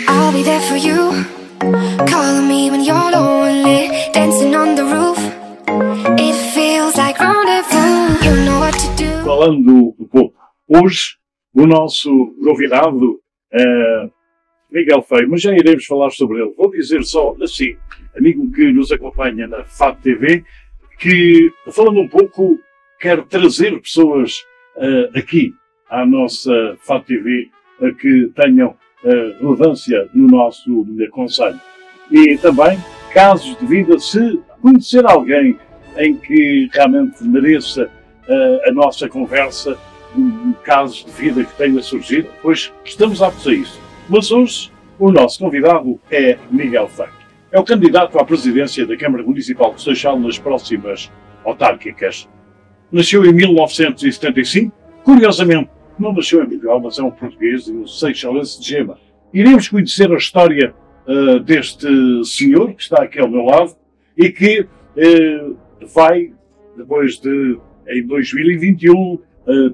I'll be there for you, calling me when you're lonely, dancing on the roof. It feels like rendezvous. You know what to do. Falando um pouco, hoje o nosso convidado é Miguel Feio, mas já iremos falar sobre ele. Vou dizer só assim, amigo que nos acompanha na FAT TV, que falando um pouco, quero trazer pessoas aqui à nossa FAT TV que tenham relevância no nosso concelho. E também casos de vida, se conhecer alguém em que realmente mereça a nossa conversa, casos de vida que tenha surgido, pois estamos aptos a isso. Mas hoje o nosso convidado é Miguel Feio. É o candidato à presidência da Câmara Municipal de Seixal nas próximas autárquicas. Nasceu em 1975, curiosamente não nasceu em Portugal, mas é um português e um seixalense de gema. Iremos conhecer a história deste senhor que está aqui ao meu lado e que vai, depois de, em 2021,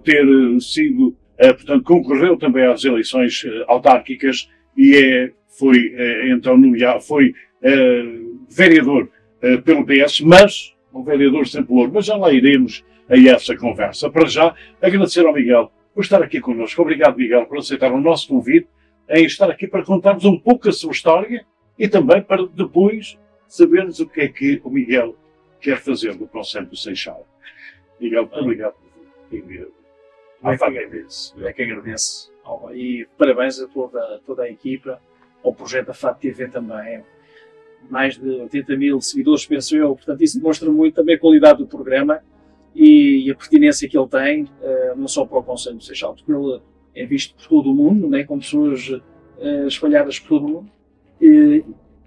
ter sido, portanto, concorreu também às eleições autárquicas e foi vereador pelo PS, mas um vereador sempre louro. Mas já lá iremos a essa conversa. Para já, agradecer ao Miguel por estar aqui connosco. Obrigado, Miguel, por aceitar o nosso convite em estar aqui para contarmos um pouco a sua história e também para depois sabermos o que é que o Miguel quer fazer no Conselho do Seixal. Miguel, obrigado por ter vindo. É que agradeço. E parabéns a toda a equipa, ao projeto da FAT TV também. Mais de 80 mil seguidores, penso eu. Portanto, isso demonstra muito também a qualidade do programa e a pertinência que ele tem, não só para o Conselho do Seixal, porque ele é visto por todo o mundo, né, com pessoas espalhadas por todo o mundo.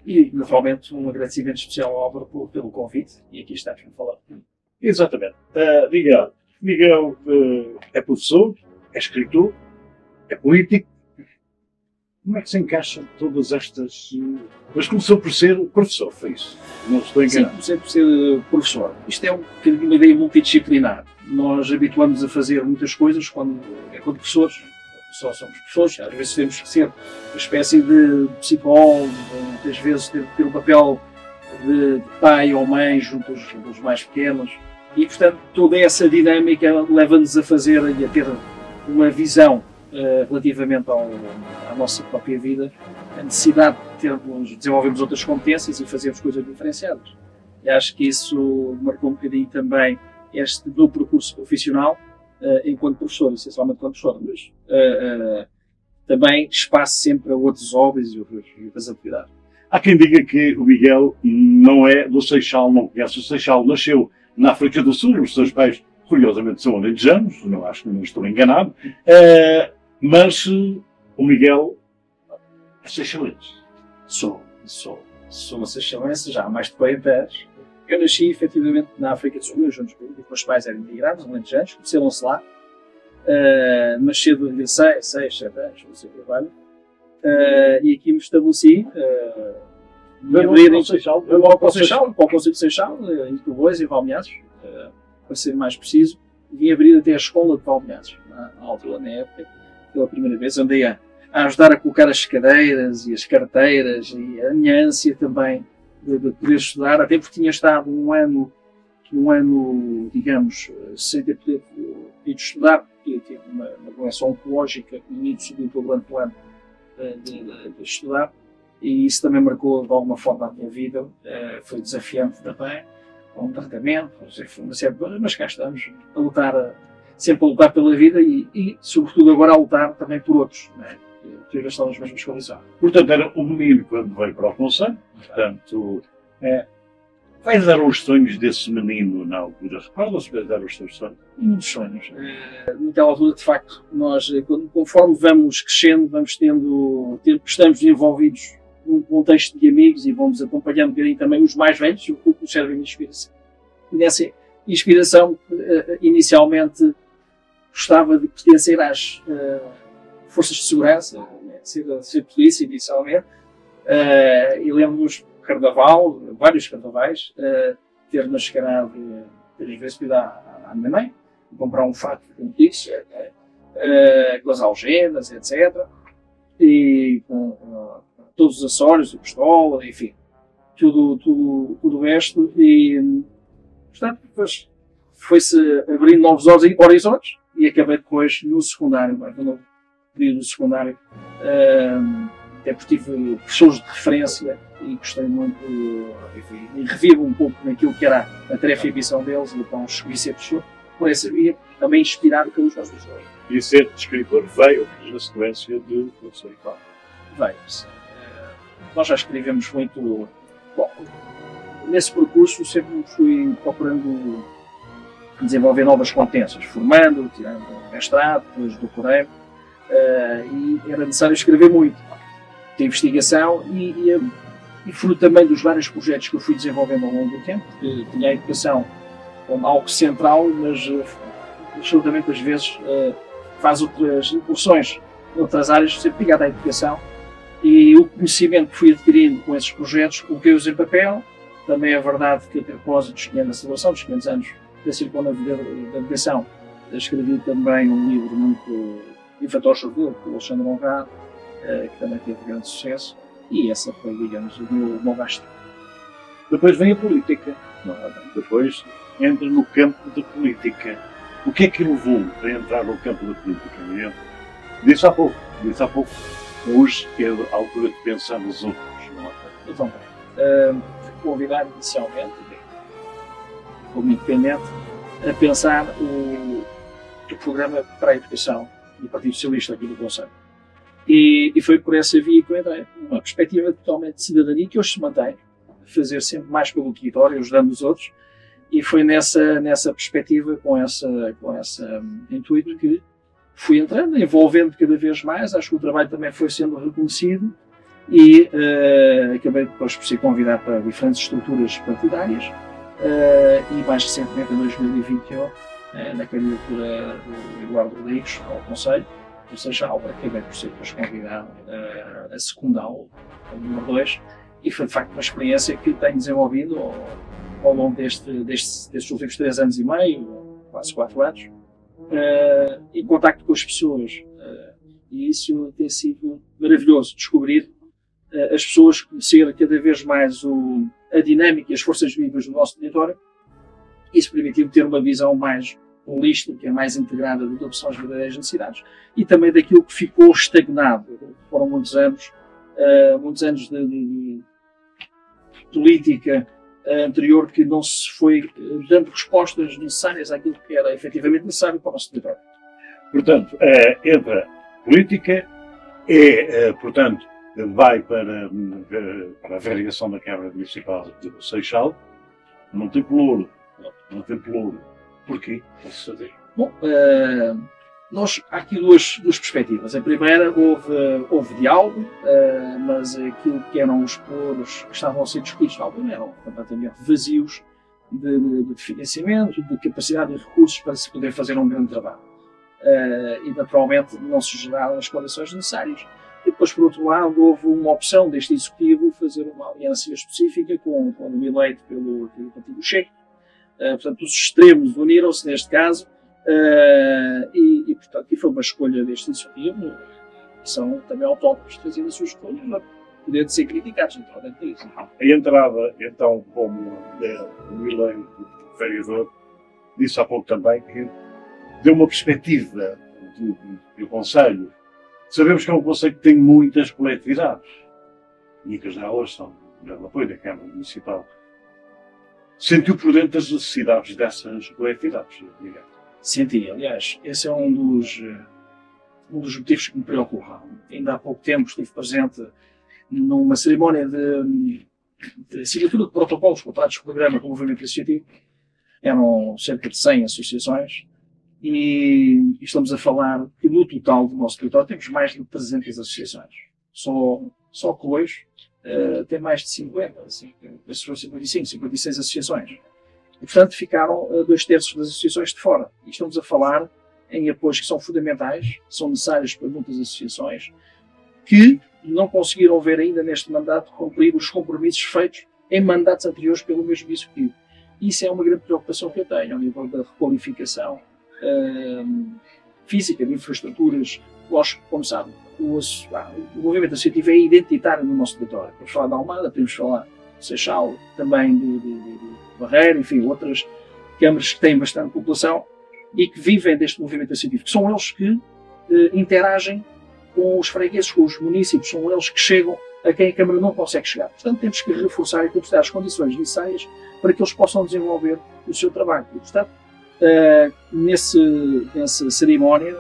E, naturalmente, um agradecimento especial à obra pelo convite. E aqui estamos a falar. Exatamente. Miguel é professor, é escritor, é político. Como é que se encaixam todas estas... Mas começou por ser professor, foi isso? Não estou enganado. Sim, comecei por ser professor. Isto é um bocadinho uma ideia multidisciplinar. Nós habituamos a fazer muitas coisas quando professores. Só somos professores, às vezes temos que ser uma espécie de psicólogo, muitas vezes ter o papel de pai ou mãe junto aos mais pequenos. E, portanto, toda essa dinâmica leva-nos a fazer e a ter uma visão relativamente à nossa própria vida, a necessidade de desenvolvermos outras competências e fazermos coisas diferenciadas. E acho que isso marcou um bocadinho também este meu percurso profissional enquanto professor, essencialmente enquanto professor, mas também espaço sempre a outros hobbies e outras atividades. Há quem diga que o Miguel não é do Seixal, não conhece o Seixal, nasceu na África do Sul, os seus pais, curiosamente, são alentejanos, não acho que não estou enganado, mas o Miguel é seixalense. Sou uma seixalense já há mais de 40 anos. Eu nasci, efetivamente, na África do Sul, junto com os meus pais eram imigrados, alentejanos, conheceram-se lá, mas cedo, 6, 7 anos, não sei o que trabalho, e aqui me estabeleci, Veio ao Seixal, para o Conselho de Seixal, em Covões e Valmeados, para ser mais preciso, vim abrir até a escola de Valmeados, na altura, na época, pela primeira vez, andei a ajudar a colocar as cadeiras e as carteiras e a minha ânsia também de poder estudar, até porque tinha estado um ano, digamos, sem ter podido estudar, porque tinha uma doença oncológica que me subiu durante o ano de estudar. E isso também marcou de alguma forma a minha vida, foi desafiante também, com um tratamento, uma série de coisas, mas cá estamos, sempre a lutar pela vida e sobretudo agora a lutar também por outros, né? Que estão nas mesmas condições. Portanto, era um menino quando veio para o Conselho, portanto, quais eram os sonhos desse menino na altura? Recorda-se quais eram os seus sonhos? Muitos sonhos. Naquela altura, de facto, nós, conforme vamos crescendo, estamos envolvidos num contexto de amigos e vamos acompanhando um bocadinho também os mais velhos, o que nos serve de inspiração. E nessa inspiração, inicialmente, gostava de pertencer às forças de segurança, né, ser polícia inicialmente, e lembro-nos do carnaval, vários carnavais, ter mascarado 3 vezes à minha mãe, comprar um fato, como disse, com as algemas, etc. E com todos os acessórios, a pistola, enfim, tudo o resto. E, portanto, depois foi-se abrindo novos horizontes e acabei depois no secundário, no período secundário, até porque tive professores de referência e gostei muito, enfim, e revivo um pouco naquilo que era a tarefa e a missão deles, e então escolhi ser professor, por essa via, também inspirado pelos meus professores. E ser escritor veio na sequência de professor e tal. Veio-se. Nós já escrevemos muito. Bom, nesse percurso sempre fui procurando desenvolver novas competências, formando, tirando mestrado, depois doutorei, e era necessário escrever muito de investigação e fruto também dos vários projetos que eu fui desenvolvendo ao longo do tempo, porque tinha a educação como algo central, mas absolutamente às vezes faz outras incursões noutras áreas, sempre ligado à educação, e o conhecimento que fui adquirindo com esses projetos coloquei-os em papel. Também é verdade que a propósito dos 500 da celebração dos 500 anos da circunnavegação, escrevi também um livro muito infantil sobre com o Alexandre Honrado, que também teve grande sucesso, e essa foi, digamos, o meu gasto. Depois vem a política. Depois entra no campo da política. O que é que levou a entrar no campo da política? Disse há pouco, hoje é a altura de pensar nos outros. Não é? Então, fui convidado inicialmente, como independente, a pensar o programa para a educação do Partido Socialista aqui do Conselho. E foi por essa via que eu entrei. Uma perspectiva totalmente de cidadania que hoje se mantém, fazer sempre mais pelo território, ajudando os outros. E foi nessa perspectiva, com esse intuito, que fui entrando, envolvendo cada vez mais. Acho que o trabalho também foi sendo reconhecido e acabei depois por ser convidado para diferentes estruturas partidárias e mais recentemente em 2021 na candidatura do Eduardo Rodrigues ao Conselho do Seixal, acabei por ser depois convidado a secundá-lo ao número 2 e foi de facto uma experiência que tenho desenvolvido ao longo destes últimos 3 anos e meio, quase 4 anos, em contacto com as pessoas, e isso tem sido maravilhoso, descobrir as pessoas, conhecer cada vez mais a dinâmica e as forças vivas do nosso território. Isso permitiu ter uma visão mais holística, mais integrada daquilo que são as verdadeiras necessidades e também daquilo que ficou estagnado. Foram muitos anos de política anterior que não se foi dando respostas necessárias àquilo que era efetivamente necessário para o nosso território. Portanto, entra política, portanto, vai para a variação da Câmara Municipal de Seixal, não tem pelouro. Porquê? Posso saber? Bom, há aqui duas perspectivas. A primeira, houve diálogo, mas aquilo que eram os pelouros que estavam a ser discutidos eram completamente vazios de financiamento, de capacidade e recursos para se poder fazer um grande trabalho. E naturalmente não se geraram as condições necessárias. E depois, por outro lado, houve uma opção deste Executivo fazer uma aliança específica com o eleito pelo Partido Checo. Portanto, os extremos uniram-se neste caso portanto, foi uma escolha deste Executivo, que são também autónomos, fazendo as suas escolhas, não podendo ser criticados naturalmente disso. A entrada, então, como o eleito vereador, disse há pouco também que deu uma perspectiva do Conselho. Sabemos que é um Conselho que tem muitas coletividades e que as delas são de apoio da Câmara Municipal. Sentiu por dentro das necessidades dessas coletividades, digamos. Senti, aliás, esse é um dos motivos que me preocupam. Ainda há pouco tempo estive presente numa cerimónia de assinatura de protocolos contratos de programa com o movimento associativo. Eram cerca de 100 associações e estamos a falar que no total do nosso território temos mais de 300 associações. Só que hoje tem mais de 50, 55, 56 associações. E, portanto, ficaram 2/3 das associações de fora. E estamos a falar em apoios que são fundamentais, são necessários para muitas associações, que não conseguiram ver ainda neste mandato cumprir os compromissos feitos em mandatos anteriores pelo mesmo Executivo. Isso é uma grande preocupação que eu tenho, ao nível da requalificação física, de infraestruturas. Lógico, como sabe, o movimento associativo é identitário no nosso território. Podemos falar de Almada, podemos falar de Seixal, também de Barreiro, enfim, outras câmaras que têm bastante população e que vivem deste movimento associativo, que são eles que interagem com os fregueses, com os municípios, são eles que chegam a quem a Câmara não consegue chegar. Portanto, temos que reforçar e dar as condições necessárias para que eles possam desenvolver o seu trabalho. E, portanto, nessa cerimónia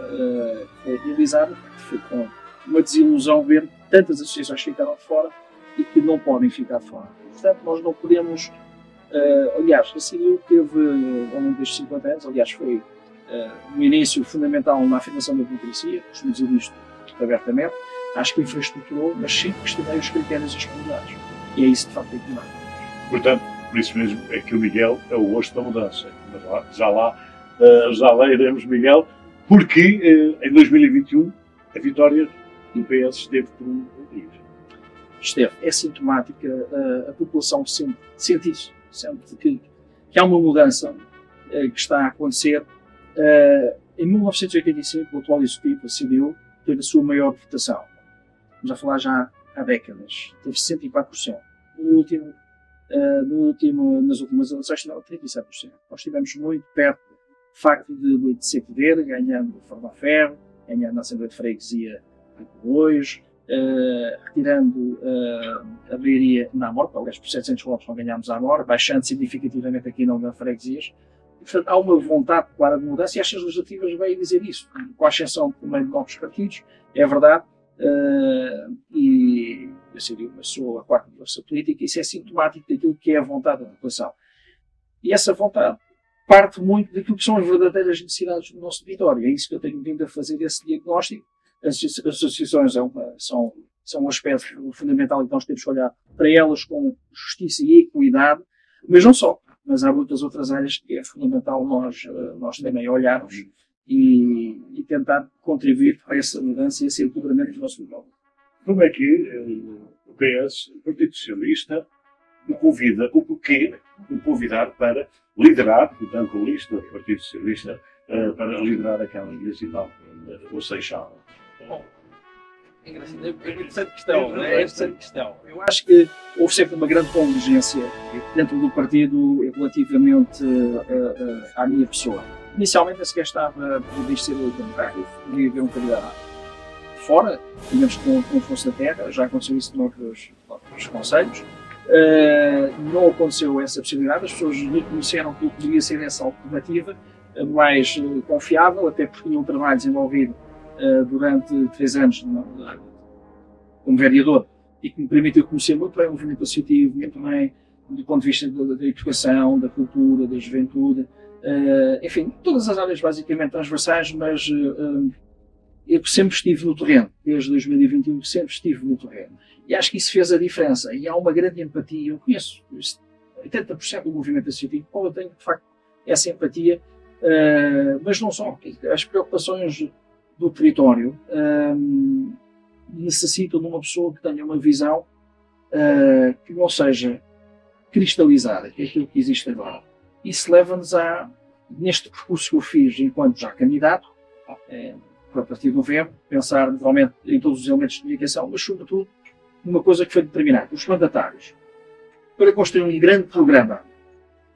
foi realizada, foi com uma desilusão ver tantas associações que ficaram de fora e que não podem ficar de fora. Portanto, nós não podemos... aliás, a CIDIL teve, ao longo destes 50 anos, aliás, foi no início fundamental na afirmação da democracia, costumo dizer isto abertamente, acho que infraestruturou, mas sempre questionei os critérios e as comunidades. E é isso, de facto, que manda. Portanto, por isso mesmo é que o Miguel é o rosto da mudança. Mas já lá iremos, Miguel, porque em 2021 a vitória do PS esteve por um dia. Esteve, é sintomática, a população sente isso, sente que há uma mudança que está a acontecer. Em 1985, o atual executivo, a CDU, teve a sua maior votação. Estamos a falar já há décadas. Teve 64%. Nas últimas eleições, não, 37%. Nós estivemos muito perto do facto de ser poder, ganhando o Ferro, ganhando na Assembleia de Freguesia hoje, retirando a maioria na Amor, aliás, por 700 votos não ganhámos a Amor, baixando significativamente aqui na Freguesias. Portanto, há uma vontade clara de mudança e estas legislativas veio dizer isso, com a exceção também de novos partidos, é verdade, e eu seria uma pessoa a quarta força política, isso é sintomático daquilo que é a vontade da população. E essa vontade parte muito daquilo que são as verdadeiras necessidades do nosso território, é isso que eu tenho vindo a fazer, esse diagnóstico. As associações são um aspecto fundamental e nós temos que olhar para elas com justiça e equidade, mas não só. Mas há muitas outras áreas que é fundamental nós também olharmos e tentar contribuir para essa mudança e esse equilibramento do nosso mundo. Como é que o PS, o Partido Socialista, o convidar para liderar, portanto, a lista do Partido Socialista, para liderar aquela municipal, o Seixal? Bom, é interessante questão, é interessante questão. Eu acho que houve sempre uma grande convergência dentro do partido relativamente à minha pessoa. Inicialmente, esse que estava previsto ser o candidato, podia haver um candidato fora, digamos com força da terra, já aconteceu isso noutros conselhos. Não aconteceu essa possibilidade, as pessoas reconheceram que poderia ser essa alternativa mais confiável, até porque tinha um trabalho desenvolvido durante 3 anos como vereador e que me permitiu conhecer muito bem o movimento associativo, muito bem do ponto de vista da educação, da cultura, da juventude, enfim, todas as áreas basicamente transversais, mas eu sempre estive no terreno, desde 2021 sempre estive no terreno. E acho que isso fez a diferença e há uma grande empatia. Eu conheço 80% do movimento associativo, eu tenho de facto essa empatia, mas não só. As preocupações do território necessitam de uma pessoa que tenha uma visão que não seja cristalizada, que é aquilo que existe agora. Isso leva-nos neste percurso que eu fiz enquanto já candidato, a partir de novembro, pensar naturalmente em todos os elementos de comunicação, mas sobretudo numa coisa que foi determinada, os mandatários. Para construir um grande programa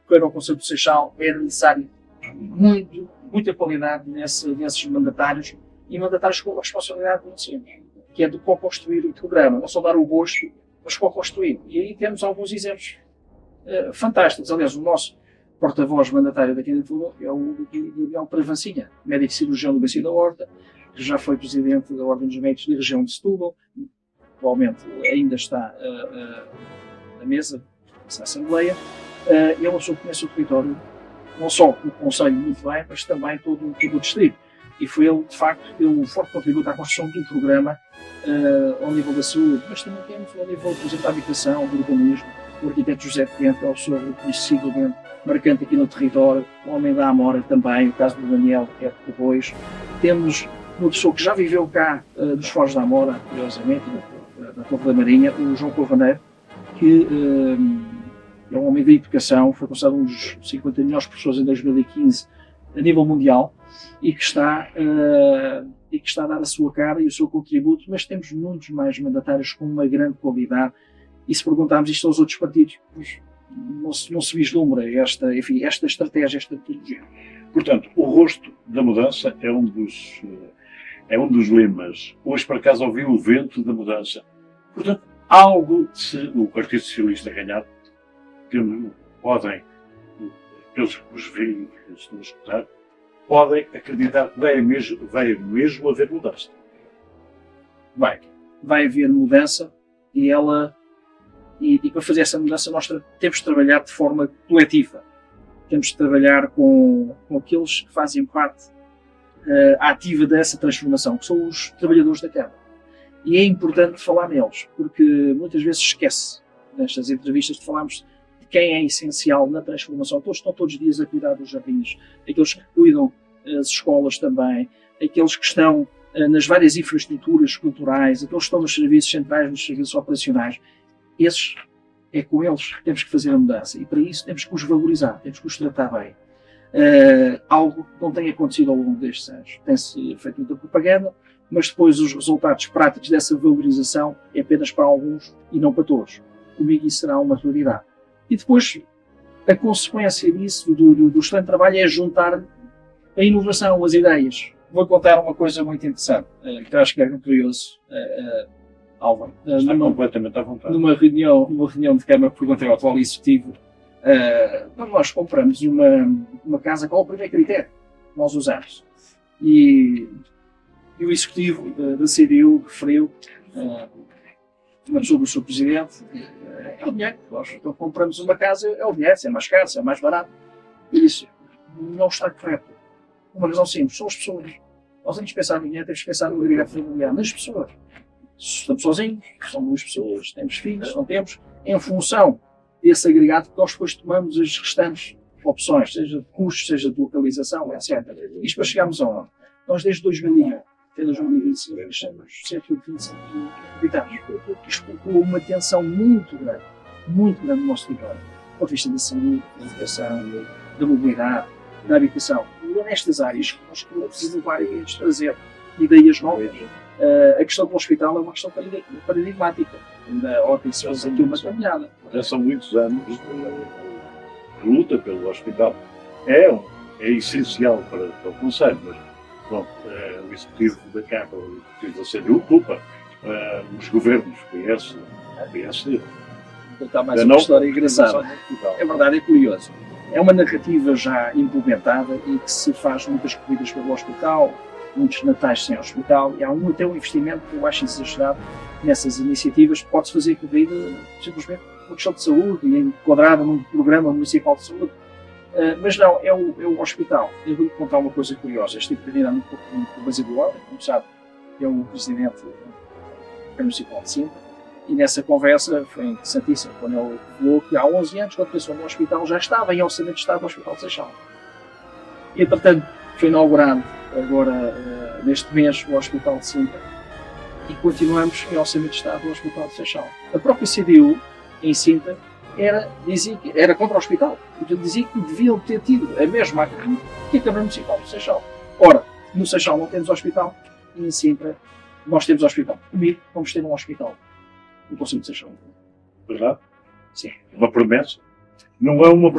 para o Conselho do Seixal era necessário muita qualidade nesses mandatários e mandatários com a responsabilidade de sempre, que é de co-construir o programa, não só dar o gosto, mas co-construir. E aí temos alguns exemplos fantásticos. Aliás, o nosso porta-voz mandatário da candidatura é o Guilherme Prevancinha, médico cirurgião do Bacio da Horta, que já foi presidente da Ordem dos Médicos da região de Setúbal, atualmente ainda está na mesa dessa Assembleia, e é uma pessoa que conhece o território, não só o Conselho muito bem, mas também todo o distrito. E foi ele, de facto, que deu um forte contributo à construção de um programa ao nível da saúde, mas também temos ao nível, por exemplo, da habitação, do urbanismo. O arquiteto José Pequeno, que é uma pessoa reconhecivelmente marcante aqui no território, o homem da Amora também, o caso do Daniel, que é de Corroios. Temos uma pessoa que já viveu cá dos Foros da Amora, curiosamente, da Torre da Marinha, o João Covaneiro, que é um homem da educação, foi considerado um dos 50 melhores professores em 2015 a nível mundial. e que está a dar a sua cara e o seu contributo, mas temos muitos mais mandatários com uma grande qualidade. E se perguntarmos isto aos outros partidos, não se vislumbra esta estratégia, esta metodologia. Portanto, o rosto da mudança é um dos lemas. Hoje, por acaso, ouvi o vento da mudança. Portanto, algo, se o Partido Socialista ganhar, podem, aqueles que os veem, que estão a escutar, podem acreditar que vai mesmo haver mudança. Vai haver mudança e para fazer essa mudança nós temos de trabalhar de forma coletiva. Temos de trabalhar com aqueles que fazem parte ativa dessa transformação, que são os trabalhadores da Câmara. E é importante falar neles, porque muitas vezes esquece, nestas entrevistas, de falarmos de quem é essencial na transformação. Aqueles que estão todos os dias a cuidar dos jardins, aqueles que cuidam das escolas também, aqueles que estão nas várias infraestruturas culturais, aqueles que estão nos serviços centrais, nos serviços operacionais. Esses, é com eles que temos que fazer a mudança. E para isso temos que os valorizar, temos que os tratar bem. Algo que não tem acontecido ao longo destes anos. Tem-se feito muita propaganda, mas depois os resultados práticos dessa valorização é apenas para alguns e não para todos. Comigo isso será uma realidade. E depois, a consequência disso, do excelente trabalho, é juntar a inovação, as ideias. Vou contar uma coisa muito interessante, que eu acho que é muito curioso, Álvaro. Está completamente à vontade. Numa reunião de Câmara, perguntei ao atual executivo, nós compramos uma casa com o primeiro critério que nós usamos. E o executivo decidiu, referiu, sobre o seu presidente, é o dinheiro. Nós compramos uma casa, é o dinheiro, se é mais caro, se é mais barato. E disse, não está correto. Uma razão simples, são as pessoas. Nós temos que pensar no dinheiro, temos que pensar no agregado familiar, nas pessoas. Estamos sozinhos, são duas pessoas, temos filhos, não temos, em função desse agregado que nós depois tomamos as restantes opções, seja de custos, seja de localização, etc. Isto para chegarmos aonde? Nós desde 2001 até 2025 temos cerca de 25 mil habitantes. Isto colocou uma tensão muito grande no nosso território, do ponto de vista da saúde, da educação, da mobilidade, da habitação. E é nestas áreas que nós queremos inovar e trazer ideias novas. A questão do hospital é uma questão paradigmática. Ainda ontem se fez aqui uma caminhada. Já são muitos anos de luta pelo hospital. É essencial para o Conselho, mas pronto, o Executivo da Câmara, o Executivo da CDU, culpa os governos, PSD. Está mais uma história engraçada. É verdade, é curioso. É uma narrativa já implementada e que se faz muitas corridas pelo hospital, muitos natais sem hospital, e há até um investimento que eu acho exagerado nessas iniciativas. Pode-se fazer corrida simplesmente por questão de saúde e enquadrada num programa municipal de saúde, mas não, é o hospital. Eu vou-lhe contar uma coisa curiosa. Estive treinando um pouco com o Basílio, como sabe, é o presidente do municipal de Sintra, e nessa conversa foi interessantíssimo quando ele falou que há 11 anos, quando pensou no hospital, já estava em orçamento de Estado do Hospital de Seixal. E, entretanto, foi inaugurado agora, neste mês, o Hospital de Sintra, e continuamos em orçamento de Estado do Hospital de Seixal. A própria CDU, em Sintra, dizia que era contra o hospital. Dizia que deviam ter tido a mesma atitude que a Câmara Municipal de Seixal. Ora, no Seixal não temos hospital, e em Sintra nós temos hospital. Comigo, vamos ter um hospital no Conselho de Seixal. Verdade? Sim. Uma promessa? Não é uma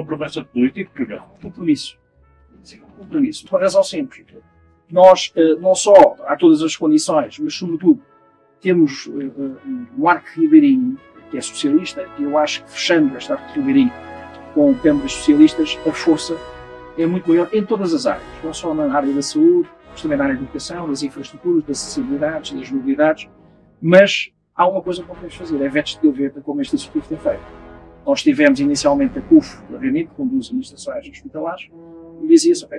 promessa política, não. Compromisso. Sim, compromisso. Por uma razão simples. Nós, não só há todas as condições, mas sobretudo temos o Arco Ribeirinho, que é socialista, e eu acho que fechando este Arco Ribeirinho com câmaras socialistas, a força é muito maior em todas as áreas. Não só na área da saúde, mas também na área da educação, das infraestruturas, das acessibilidades, das mobilidades. Mas há uma coisa que não podemos fazer, é vetos de gaveta, como este Executivo tem feito. Nós tivemos inicialmente a CUF, a reunir com duas administrações hospitalares, e dizia-se, o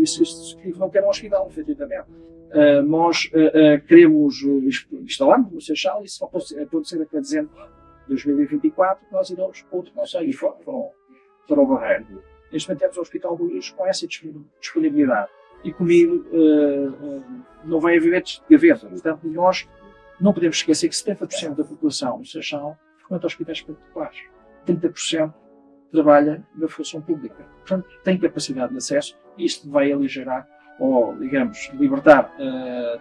Executivo não quer um hospital, efetivamente. Nós queremos instalar-nos no Seixal, e se não acontecer até dezembro de 2024, nós iremos para outro conselho para o Barreiro. Neste momento temos o Hospital do Luís com essa disponibilidade. E comigo não vai haver vetos de gaveta. Portanto, nós não podemos esquecer que 70% da população do Seixal frequenta hospitais particulares. 30% trabalha na função pública. Portanto, tem capacidade de acesso e isto vai aligerar ou, digamos, libertar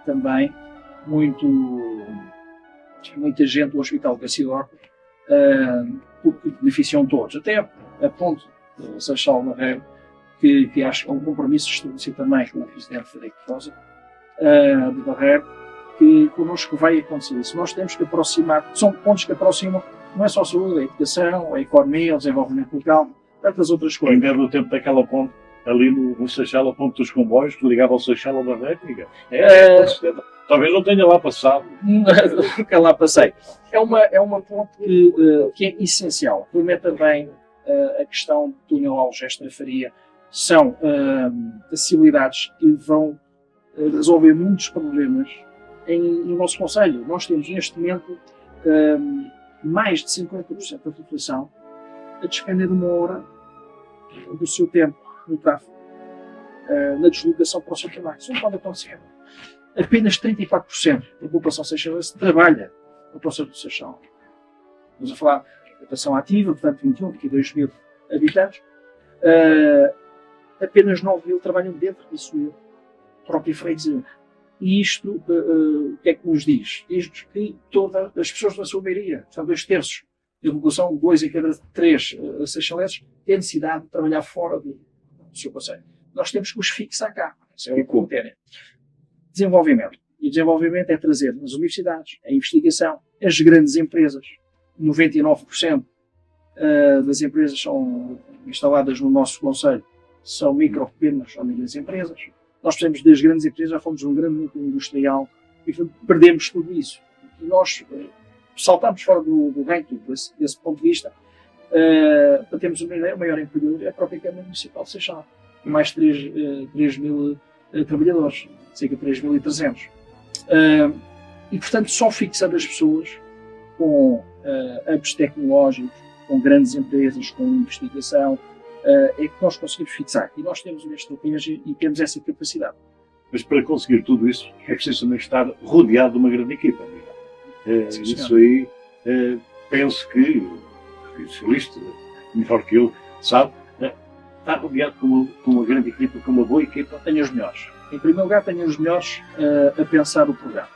também muita gente do Hospital de Garcia porque beneficiam todos. Até a ponto do Seixal Barreiro, que acho que é um compromisso estabelecido também com o Presidente Frederico Rosa, de Barreiro, que connosco vai acontecer isso. Nós temos que aproximar, são pontos que aproximam, não é só a saúde, a educação, a economia, o desenvolvimento local, tantas outras coisas. Ainda no tempo daquela ponte, ali no Seixal, a ponte dos comboios, que ligava ao Seixal ao Barreiro, talvez não tenha lá passado. Nunca lá passei. É uma ponte que é essencial. Promete também a questão do túnel Algés da Faria. São acessibilidades que vão resolver muitos problemas no nosso concelho. Nós temos neste momento mais de 50% da população a despender de uma hora do seu tempo no tráfego, na deslocação para o seu trabalho. Isso não pode acontecer. Apenas 34% da população seixalense trabalha no Conselho do Seixal. Estamos a falar de população ativa, portanto 22 mil habitantes. Apenas 9 mil trabalham dentro da sua própria freguesia. E isto, o que é que nos diz? Diz-nos que todas as pessoas da sua maioria, são 2/3 da população, 2 em cada 3 seixalenses, têm necessidade de trabalhar fora do seu concelho. Nós temos que os fixar cá. Isso é o que desenvolvimento. E desenvolvimento é trazer nas universidades, a investigação, as grandes empresas. 99% das empresas são instaladas no nosso concelho, são micro, pequenas ou médias empresas. Nós precisamos das grandes empresas, já fomos um grande núcleo industrial e perdemos tudo isso. E nós saltamos fora do ranking desse ponto de vista. Para termos uma ideia, o maior empregador é a própria Câmara Municipal de Seixal. Mais de 3 mil trabalhadores, cerca de 3.300. E, portanto, só fixando as pessoas com hubs tecnológicos, com grandes empresas, com investigação, é que nós conseguimos fixar. E nós temos uma estratégia e temos essa capacidade. Mas para conseguir tudo isso, é preciso também estar rodeado de uma grande equipa. Isso aí, penso que o especialista, melhor que eu, sabe, está rodeado com uma grande equipa, com uma boa equipa. Tenho os melhores. Em primeiro lugar, tenho os melhores a pensar o programa.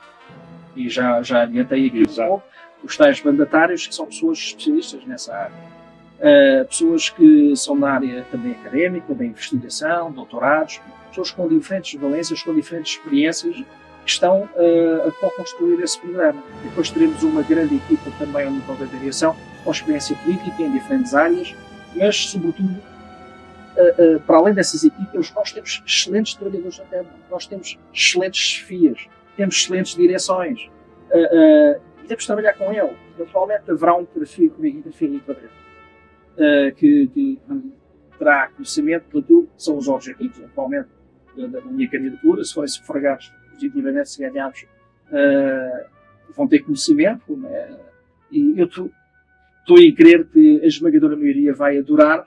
E já adiantei aqui um pouco. Os tais mandatários, que são pessoas especialistas nessa área. Pessoas que são na área também académica, da investigação, doutorados, pessoas com diferentes valências, com diferentes experiências, que estão a construir esse programa. Depois teremos uma grande equipa também ao nível da direção, com experiência política em diferentes áreas, mas, sobretudo, para além dessas equipas, nós temos excelentes trabalhadores na Câmara, nós temos excelentes chefias, temos excelentes direções, e temos de trabalhar com ele. Naturalmente, haverá um perfil comigo, que terá conhecimento daquilo que são os objetivos, atualmente, da minha candidatura. Se forem sufragados positivamente, se ganharmos, vão ter conhecimento, e eu estou a crer que a esmagadora maioria vai adorar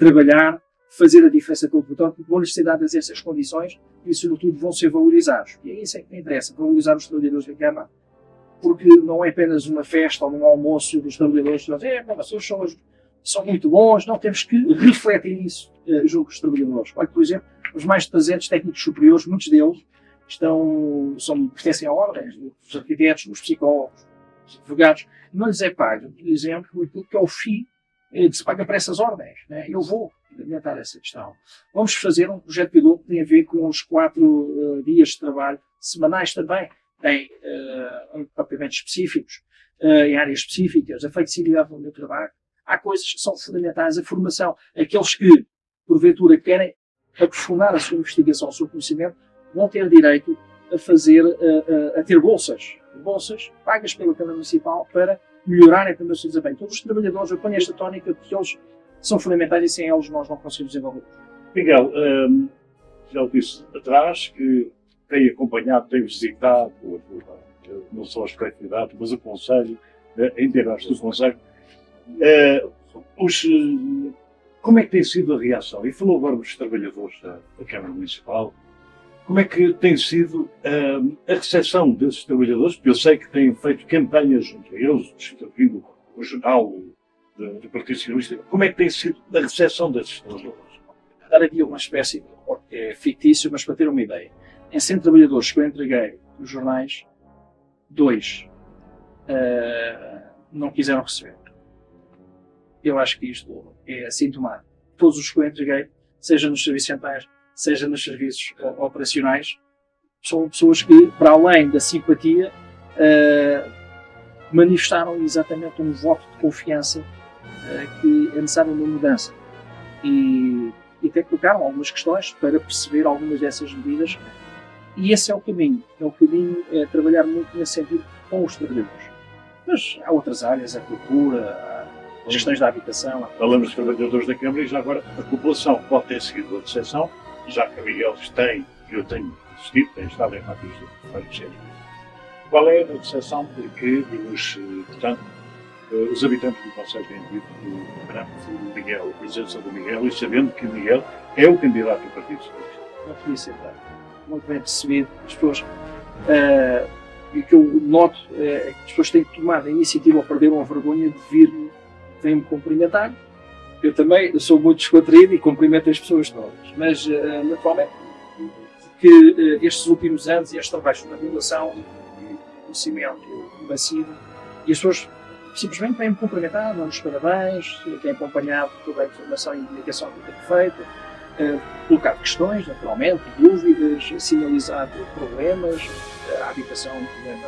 trabalhar, fazer a diferença com o pelotão, porque vão-lhes ser dadas essas condições e, sobretudo, vão ser valorizados. E é isso que me interessa, valorizar os trabalhadores da Câmara, porque não é apenas uma festa ou um almoço dos trabalhadores que dizem, vocês são muito bons. Não, temos que refletir isso junto dos trabalhadores. Olha, por exemplo, os mais de 300 técnicos superiores, muitos deles pertencem a ordens, os arquitetos, os psicólogos, os advogados. Não lhes é pago, por exemplo, aquilo que é o FII que se paga para essas ordens. Eu vou implementar essa questão. Vamos fazer um projeto piloto que tem a ver com os 4 dias de trabalho semanais também. Tem propriamente específicos, em áreas específicas, a flexibilidade do meu trabalho. Há coisas que são fundamentais, a formação. Aqueles que, porventura, querem aprofundar a sua investigação, o seu conhecimento, vão ter direito a ter bolsas pagas pela Câmara Municipal para melhorarem também o seu desempenho. Todos os trabalhadores, eu ponho esta tónica porque eles são fundamentais e sem eles nós não conseguimos desenvolver. Miguel, já o disse atrás que tem acompanhado, tem visitado, não só as coletividades, mas o Conselho, a integrar-se do Conselho. Como é que tem sido a reação? E falou agora dos trabalhadores da Câmara Municipal. Como é que tem sido a recepção desses trabalhadores? Porque eu sei que têm feito campanhas junto a eles, distribuindo o jornal do Partido Socialista, como é que tem sido a recepção desses trabalhadores? Dar aqui uma espécie de fictício, mas para ter uma ideia. Em 100 trabalhadores que eu entreguei nos jornais, 2 não quiseram receber. Eu acho que isto é assintomático. Todos os que eu entreguei, seja nos serviços centrais, seja nos serviços operacionais, são pessoas que, para além da simpatia, manifestaram exatamente um voto de confiança que é necessário uma mudança. E até colocaram algumas questões para perceber algumas dessas medidas. E esse é o caminho. O caminho é trabalhar muito nesse sentido com os trabalhadores. Mas há outras áreas, a cultura, as questões da habitação. Falamos dos trabalhadores da Câmara e já agora a população pode ter seguido a decepção, já que a Miguel tem, eu tenho assistido, tenho estado em vários centros. Qual é a decepção de que portanto, os habitantes do Conselho têm tido do Miguel, a presença do Miguel, e sabendo que Miguel é o candidato do Partido Socialista? Não podia ser bem. Muito bem percebido. As pessoas, e o que eu noto é que as pessoas têm tomado a iniciativa ou perderam a vergonha de vir-me cumprimentar. Eu também sou muito descontraído e cumprimento as pessoas todas. Mas, naturalmente, que estes últimos anos, este trabalho na regulação, conhecimento massivo, e as pessoas simplesmente vêm-me cumprimentar, dão-nos parabéns, têm acompanhado toda a informação e comunicação que tenho feito, colocado questões, naturalmente, dúvidas, sinalizado problemas, a habitação, um problema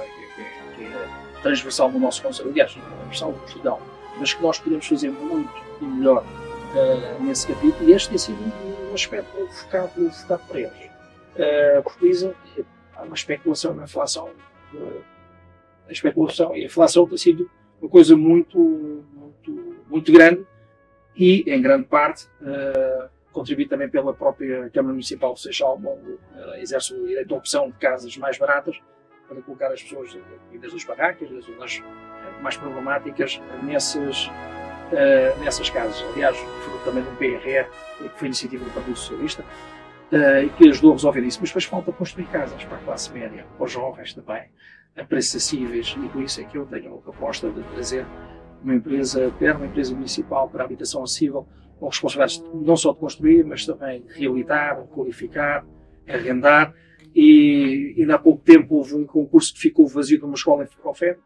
que é transversal no nosso Conselho, aliás, transversal do Portugal, mas que nós podemos fazer muito e melhor nesse capítulo, e este tem sido um aspecto focado para eles. Porque dizem que há uma especulação na inflação, a especulação e a inflação tem sido uma coisa muito grande e, em grande parte, contribui também pela própria Câmara Municipal de Seixal, onde exerce o direito à opção de casas mais baratas para colocar as pessoas vindas das barracas, das zonas mais problemáticas, nessas casas. Aliás, fruto também de um PRR, que foi iniciativa do Partido Socialista, e que ajudou a resolver isso. Mas depois falta construir casas para a classe média, para os jovens também, a preços acessíveis, e por isso é que eu tenho a proposta de trazer uma empresa municipal para a habitação acessível, com responsabilidades não só de construir, mas também de reabilitar, qualificar, arrendar. E ainda há pouco tempo houve um concurso que ficou vazio de uma escola em Ferrofé.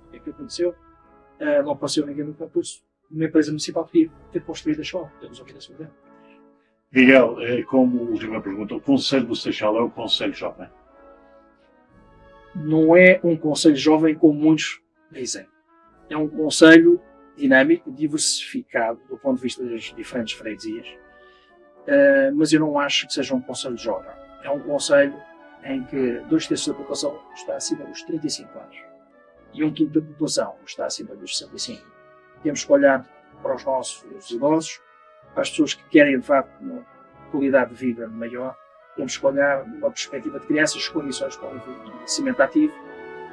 O que aconteceu? Não apareceu ninguém no concurso. Uma empresa municipal queria ter construído a escola. Temos ouvido a sua ideia. Miguel, como última pergunta, o Conselho do Seixal é um Conselho jovem? Não é um Conselho jovem como muitos dizem. É um Conselho dinâmico, diversificado do ponto de vista das diferentes freguesias, mas eu não acho que seja um Conselho jovem. É um Conselho em que 2/3 da população está acima dos 35 anos e 1/5 da população está acima dos 65. Temos que olhar para os nossos idosos, para as pessoas que querem, de facto, uma qualidade de vida maior. Temos que olhar numa perspectiva de criar essas condições para o envelhecimento ativo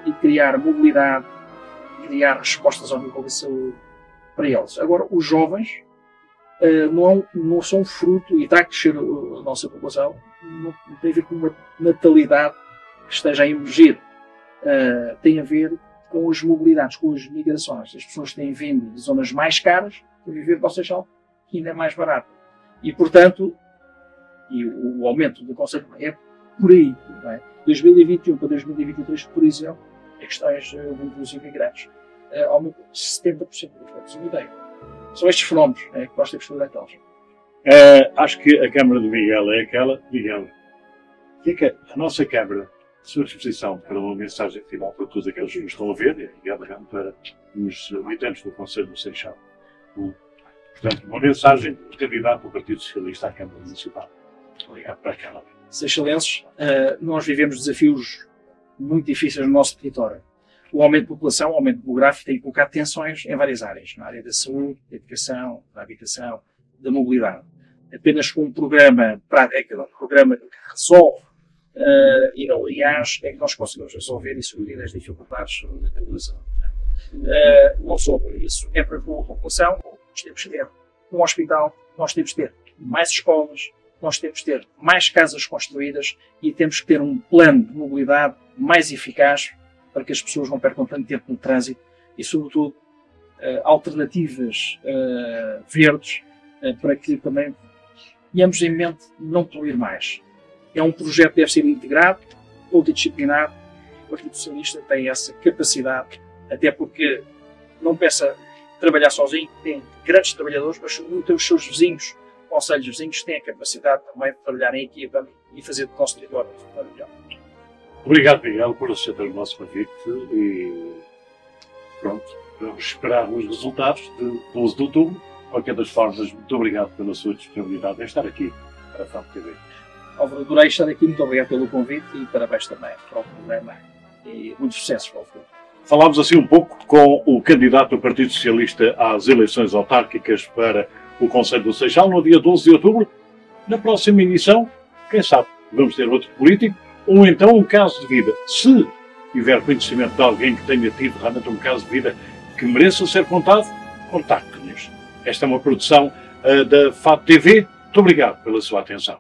e criar mobilidade, criar respostas ao nível da saúde para eles. Agora, os jovens não são fruto, e está a crescer a nossa população, não tem a ver com uma natalidade que esteja a emergir. Tem a ver com as mobilidades, com as migrações. As pessoas têm vindo de zonas mais caras para viver para o Seixal, que ainda é mais barato. E, portanto, o aumento do Conselho é por aí. Não é? 2021 para 2023, por exemplo, as questões dos imigrantes aumentam 70%. Temos uma ideia. São estes fenómenos que nós temos que fazer deles. Acho que a Câmara de Miguel é aquela, Miguel, que é que a nossa Câmara, à sua disposição para uma mensagem final para todos aqueles que nos estão a ver, e obrigado para os habitantes do Conselho do Seixal. Portanto, uma mensagem do candidato do Partido Socialista à Câmara Municipal. Obrigado para aquela. Seixalenses, nós vivemos desafios muito difíceis no nosso território. O aumento de população, o aumento demográfico tem colocado tensões em várias áreas. Na área da saúde, da educação, da habitação, da mobilidade. Apenas com um programa prático, um programa que resolve e não aliás, é que nós conseguimos resolver e suprir as dificuldades da população. Não só por isso, é para a população, nós temos que ter um hospital, nós temos que ter mais escolas, nós temos que ter mais casas construídas e temos que ter um plano de mobilidade mais eficaz para que as pessoas não percam tanto tempo no trânsito e, sobretudo, alternativas verdes, para que também tenhamos em mente não poluir mais. É um projeto que deve ser integrado, multidisciplinar. O Partido Socialista tem essa capacidade, até porque não pensa trabalhar sozinho, tem grandes trabalhadores, mas sobretudo os seus vizinhos, conselhos vizinhos, têm a capacidade também de trabalhar em equipa e fazer do nosso território melhor. Obrigado, Miguel, por aceitar o nosso convite e pronto, vamos esperar os resultados de 12 de outubro. De qualquer das formas, muito obrigado pela sua disponibilidade em estar aqui para a FAP TV. Álvaro, adorei estar aqui, muito obrigado pelo convite e parabéns também para o programa e muitos sucessos para o futuro. Falámos assim um pouco com o candidato do Partido Socialista às eleições autárquicas para o Conselho do Seixal no dia 12 de outubro. Na próxima emissão, quem sabe, vamos ter outro político ou então um caso de vida. Se tiver conhecimento de alguém que tenha tido realmente um caso de vida que mereça ser contado, contacte-nos. Esta é uma produção da FAP TV. Muito obrigado pela sua atenção.